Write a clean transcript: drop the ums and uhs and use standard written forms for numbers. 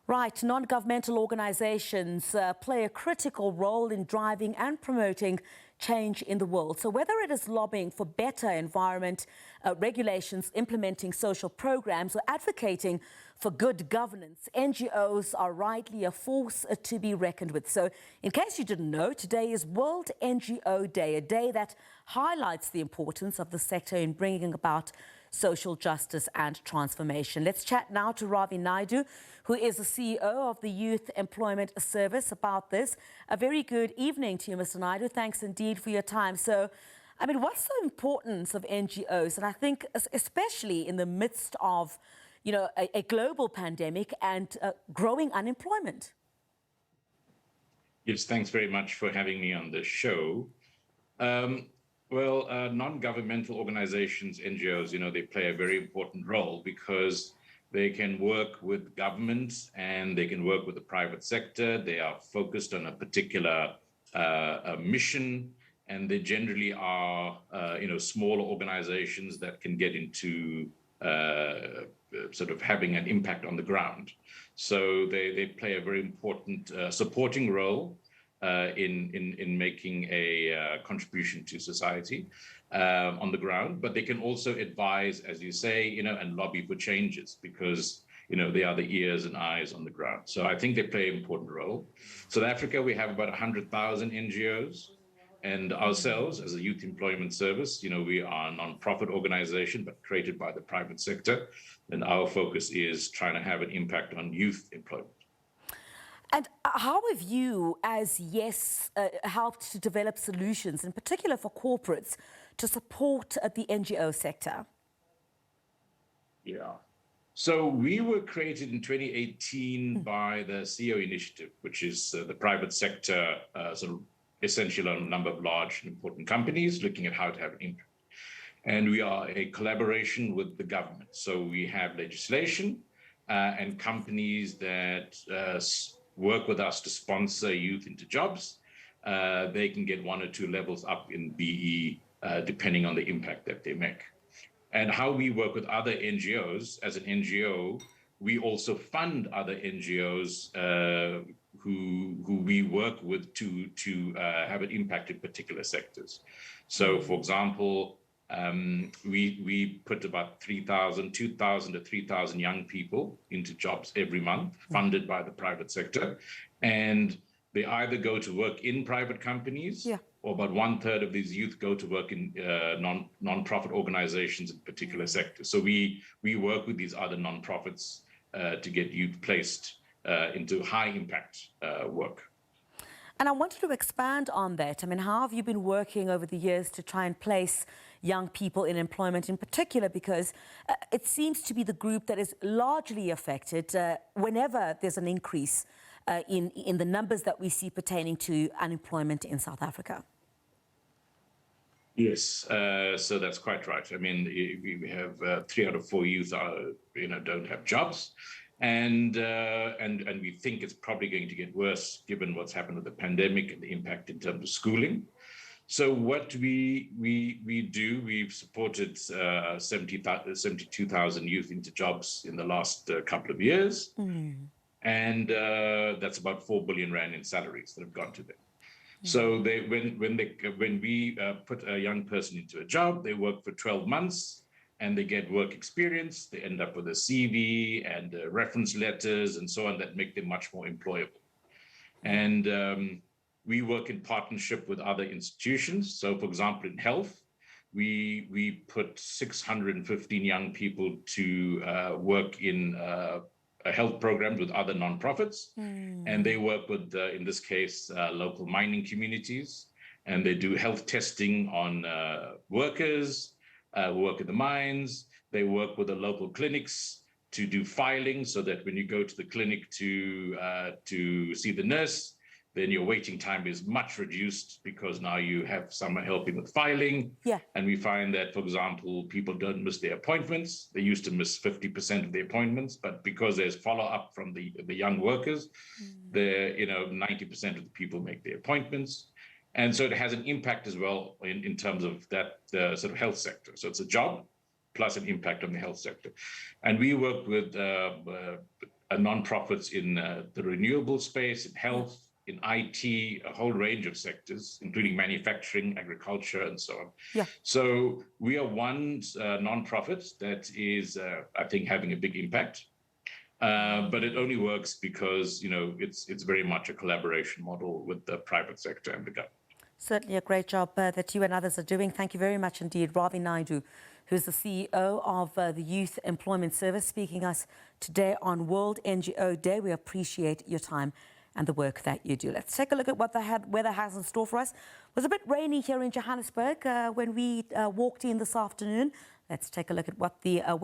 Right, non-governmental organizations play a critical role in driving and promoting change in the world. So whether it is lobbying for better environment regulations, implementing social programs, or advocating for good governance, NGOs are rightly a force to be reckoned with. So in case you didn't know, today is World NGO Day, a day that highlights the importance of the sector in bringing about social justice and transformation. Let's chat now to Ravi Naidoo, who is the CEO of the Youth Employment Service, about this. A very good evening to you, Mr. Naidoo. Thanks indeed for your time. So, I mean, what's the importance of NGOs? And I think especially in the midst of, a global pandemic and growing unemployment. Yes, thanks very much for having me on the show. Non-governmental organizations, NGOs, they play a very important role because they can work with governments and they can work with the private sector. They are focused on a particular mission, and they generally are, smaller organizations that can get into sort of having an impact on the ground. So they play a very important supporting role in making a contribution to society on the ground, but they can also advise, as you say, and lobby for changes because, they are the ears and eyes on the ground. So I think they play an important role. South Africa, we have about 100,000 NGOs, and ourselves as a youth employment service, we are a non-profit organization, but created by the private sector. And our focus is trying to have an impact on youth employment. And how have you, as YES, helped to develop solutions, in particular for corporates, to support the NGO sector? Yeah. So we were created in 2018 by the CEO initiative, which is the private sector, sort of essentially a number of large and important companies looking at how to have an impact. And we are a collaboration with the government. So we have legislation and companies that work with us to sponsor youth into jobs. They can get 1 or 2 levels up in BE, depending on the impact that they make. And how we work with other NGOs, as an NGO, we also fund other NGOs who we work with to have an impact in particular sectors. So, for example, we put about 2,000 to 3,000 young people into jobs every month, funded by the private sector. And they either go to work in private companies, or about 1/3 of these youth go to work in non-profit organizations in particular sectors. So we work with these other non-profits to get youth placed into high impact work. And I wanted to expand on that. I mean, how have you been working over the years to try and place young people in employment in particular? Because it seems to be the group that is largely affected whenever there's an increase in the numbers that we see pertaining to unemployment in South Africa. Yes, so that's quite right. I mean, we have 3 out of 4 youth don't have jobs. And we think it's probably going to get worse given what's happened with the pandemic and the impact in terms of schooling. So what we do, we've supported 72,000 youth into jobs in the last couple of years. And that's about 4 billion rand in salaries that have gone to them. So when we put a young person into a job, they work for 12 months. And they get work experience, they end up with a CV and reference letters and so on that make them much more employable. And we work in partnership with other institutions. So, for example, in health, we put 615 young people to work in health programs with other nonprofits. And they work with, in this case, local mining communities. And they do health testing on workers, work in the mines. They work with the local clinics to do filing so that when you go to the clinic to see the nurse, then your waiting time is much reduced because now you have someone helping with filing. And we find that, for example, people don't miss their appointments. They used to miss 50% of their appointments, but because there's follow-up from the young workers, 90% of the people make their appointments. And so it has an impact as well in terms of that sort of health sector. So it's a job plus an impact on the health sector. And we work with non-profits in the renewable space, in health, in IT, a whole range of sectors, including manufacturing, agriculture, and so on. Yeah. So we are one non-profit that is, I think, having a big impact. But it only works because, it's very much a collaboration model with the private sector and the government. Certainly a great job that you and others are doing. Thank you very much indeed. Ravi Naidoo, who's the CEO of the Youth Employment Service, speaking to us today on World NGO Day. We appreciate your time and the work that you do. Let's take a look at what the weather has in store for us. It was a bit rainy here in Johannesburg when we walked in this afternoon. Let's take a look at what the